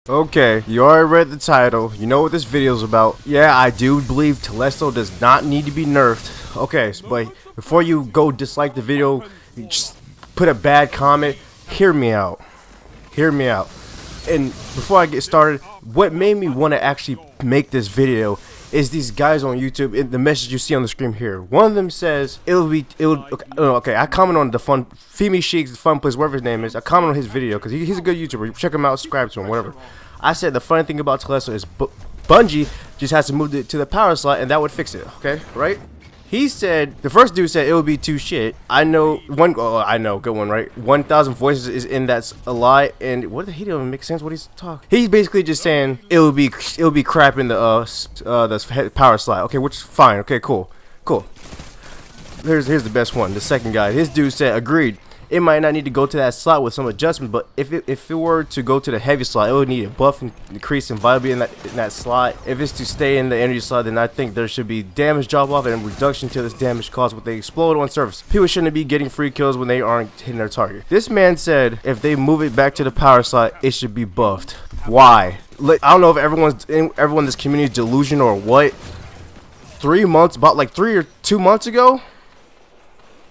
Okay, you already read the title. You know what this video is about. Yeah, I do believe Telesto does not need to be nerfed. Okay, but before you go dislike the video, just put a bad comment. Hear me out. Hear me out. And before I get started, what made me want to actually make this video is these guys on YouTube. The message you see on the screen here. One of them says okay, I comment on the fun Femi Sheik's Fun Place, whatever his name is. I comment on his video because he's a good YouTuber. Check him out, subscribe to him, whatever. I said the funny thing about Telesto is Bungie just has to move it to the power slot and that would fix it. Okay, right? He said, the first dude said it would be too shit. I know I know, good one, right? 1,000 voices is in that's a lie, and what he don't make sense what he's talking. He's basically just saying it would be crap in the power slot. Okay, which is fine. Okay, cool. Here's the best one. The second guy, his dude said, agreed. It might not need to go to that slot with some adjustment, but if it were to go to the heavy slot, it would need a buff and increase in viability in that slot. If it's to stay in the energy slot, then I think there should be damage drop off and reduction to this damage caused when they explode on surface. People shouldn't be getting free kills when they aren't hitting their target. This man said if they move it back to the power slot, it should be buffed. Why? Like, I don't know if everyone in this community is delusional or what. 3 months, about like 3 or 2 months ago,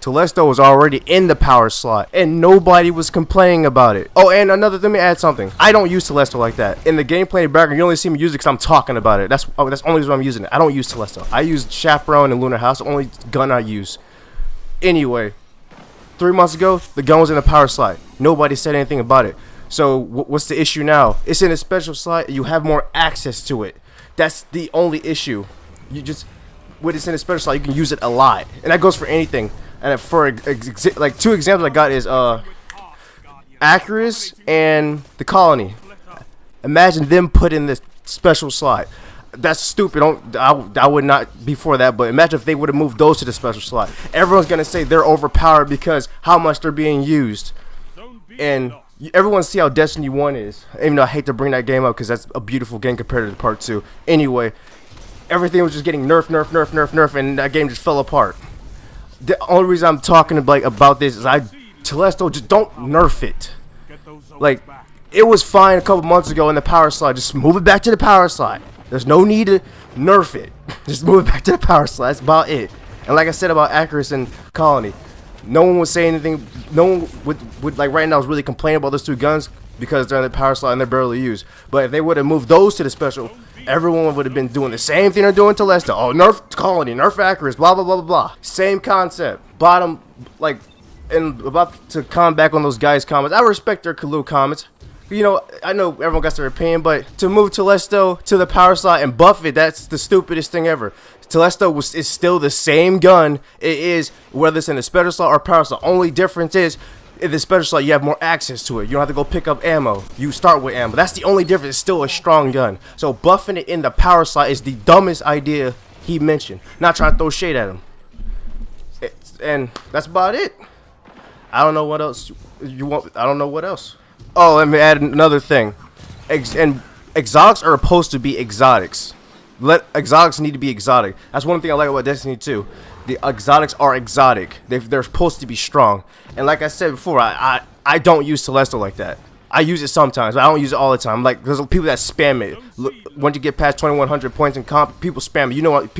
Telesto was already in the power slot and nobody was complaining about it. Oh, and let me add something. I don't use Telesto like that. In the gameplay background, you only see me use it because I'm talking about it. That's the only reason I'm using it. I don't use Telesto. I use Chaperone and Lunar House, the only gun I use. Anyway, 3 months ago, the gun was in the power slot. Nobody said anything about it. So what's the issue now? It's in a special slot. You have more access to it. That's the only issue. When it's in a special slot, you can use it a lot. And that goes for anything. And for like 2 examples I got is Acarus and the Colony. Imagine them put in this special slot. That's stupid. I would not be for that. But imagine if they would have moved those to the special slot. Everyone's gonna say they're overpowered because how much they're being used. And everyone see how Destiny 1 is. Even though I hate to bring that game up because that's a beautiful game compared to Part 2. Anyway, everything was just getting nerf, and that game just fell apart. The only reason I'm talking about this is Telesto, just don't nerf it. Like, it was fine a couple months ago in the power slot. Just move it back to the power slot. There's no need to nerf it. Just move it back to the power slot. That's about it. And like I said about Acarus and Colony, no one would say anything. No one would like right now is really complaining about those 2 guns because they're in the power slot and they're barely used. But if they would have moved those to the special, everyone would have been doing the same thing they're doing to Telesto. Oh, nerf Colony, nerf Acarus, blah blah blah blah blah. Same concept. Bottom, like, and about to comment back on those guys' comments. I respect their Kalu comments. You know, I know everyone got their opinion, but to move Telesto to the power slot and buff it, that's the stupidest thing ever. Telesto is still the same gun. It is, whether it's in the special slot or power slot. Only difference is, in the special slot, you have more access to it. You don't have to go pick up ammo. You start with ammo. That's the only difference. It's still a strong gun. So buffing it in the power slot is the dumbest idea he mentioned. Not trying to throw shade at him. And that's about it. I don't know what else you want. I don't know what else. Oh, let me add another thing. And exotics are supposed to be exotics. Exotics need to be exotic. That's one thing I like about Destiny 2. The exotics are exotic. They're supposed to be strong. And like I said before, I don't use Telesto like that. I use it sometimes, but I don't use it all the time. Like, there's people that spam it. Look, once you get past 2,100 points in comp, people spam it. You know what?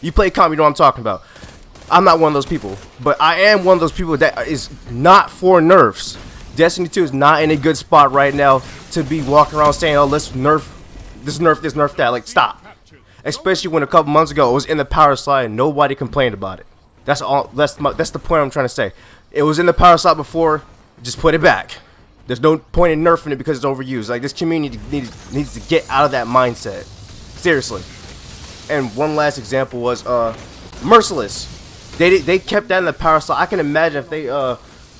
You play comp, you know what I'm talking about. I'm not one of those people, but I am one of those people that is not for nerfs. Destiny 2 is not in a good spot right now to be walking around saying, oh, let's nerf this, nerf that. Like, stop. Especially when a couple months ago it was in the power slot and nobody complained about it. That's all. That's the point I'm trying to say. It was in the power slot before. Just put it back. There's no point in nerfing it because it's overused. Like, this community needs to get out of that mindset. Seriously. And one last example was Merciless. They kept that in the power slot. I can imagine if they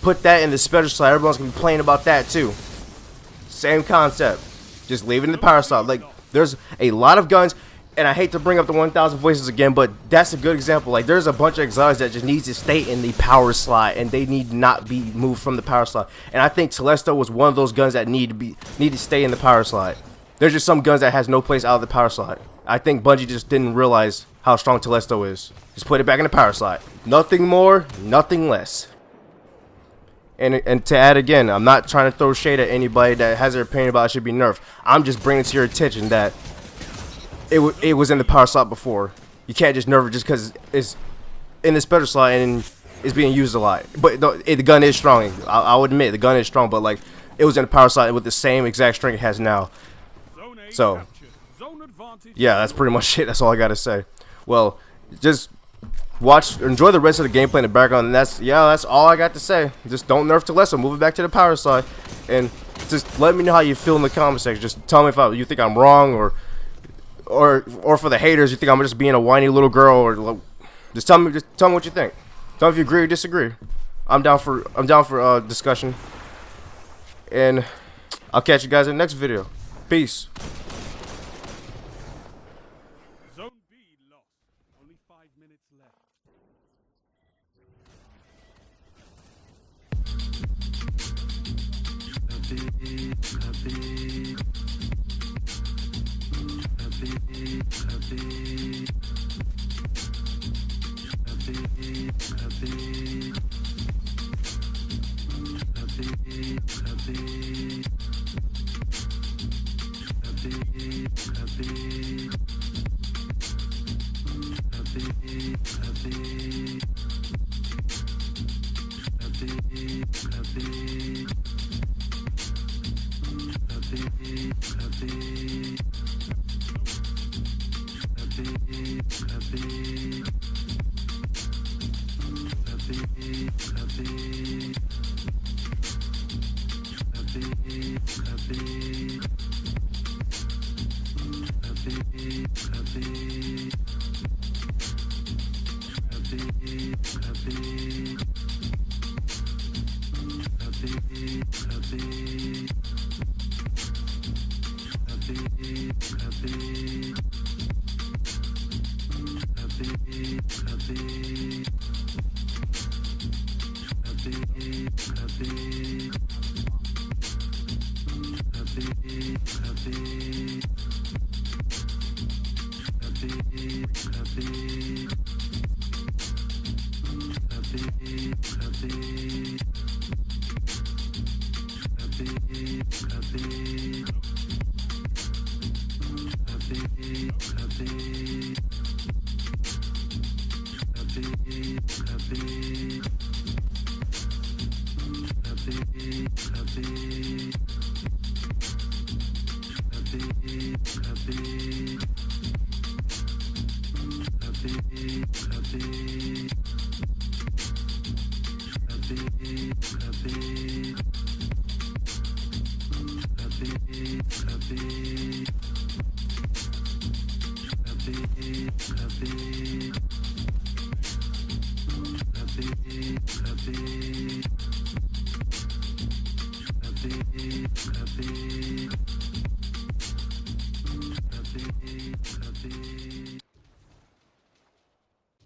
put that in the special slot, everyone's gonna be playing about that too. Same concept. Just leave it in the power slot. Like, there's a lot of guns. And I hate to bring up the 1,000 voices again, but that's a good example. Like, there's a bunch of exotics that just needs to stay in the power slot, and they need not be moved from the power slot. And I think Telesto was one of those guns that need to stay in the power slot. There's just some guns that has no place out of the power slot. I think Bungie just didn't realize how strong Telesto is. Just put it back in the power slot. Nothing more, nothing less. And to add again, I'm not trying to throw shade at anybody that has their opinion about it should be nerfed. I'm just bringing to your attention that it was in the power slot before. You can't just nerf it just because it's in the special slot and it's being used a lot. But the gun is strong. I'll admit the gun is strong, but like it was in the power slot with the same exact strength it has now. So yeah, that's pretty much it. That's all I gotta say. Well, just enjoy the rest of the gameplay in the background, and that's all I got to say. Just don't nerf Telesto, move it back to the power slide, and just let me know how you feel in the comment section. Just tell me if you think I'm wrong, or for the haters, you think I'm just being a whiny little girl, or just tell me what you think. Tell me if you agree or disagree. I'm down for discussion, and I'll catch you guys in the next video. Peace. Zone B lost. Only 5 minutes left.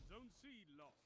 Zone C lost.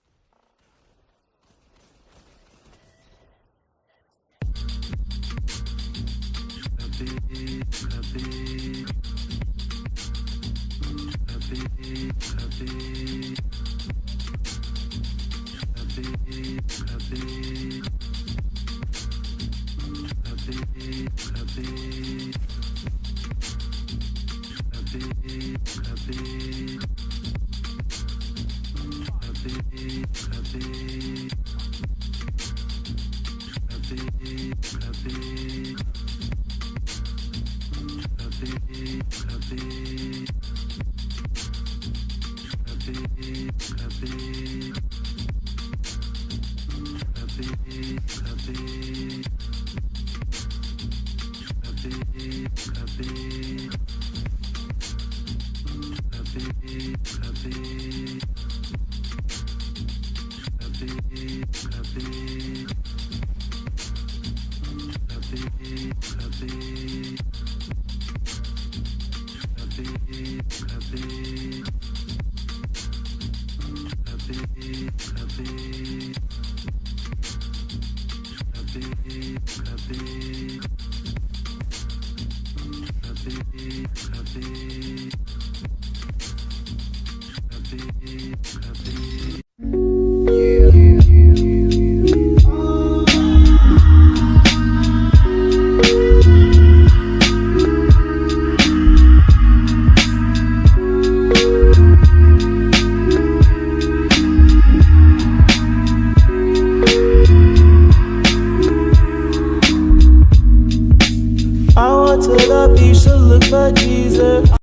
to the beach to look for Jesus.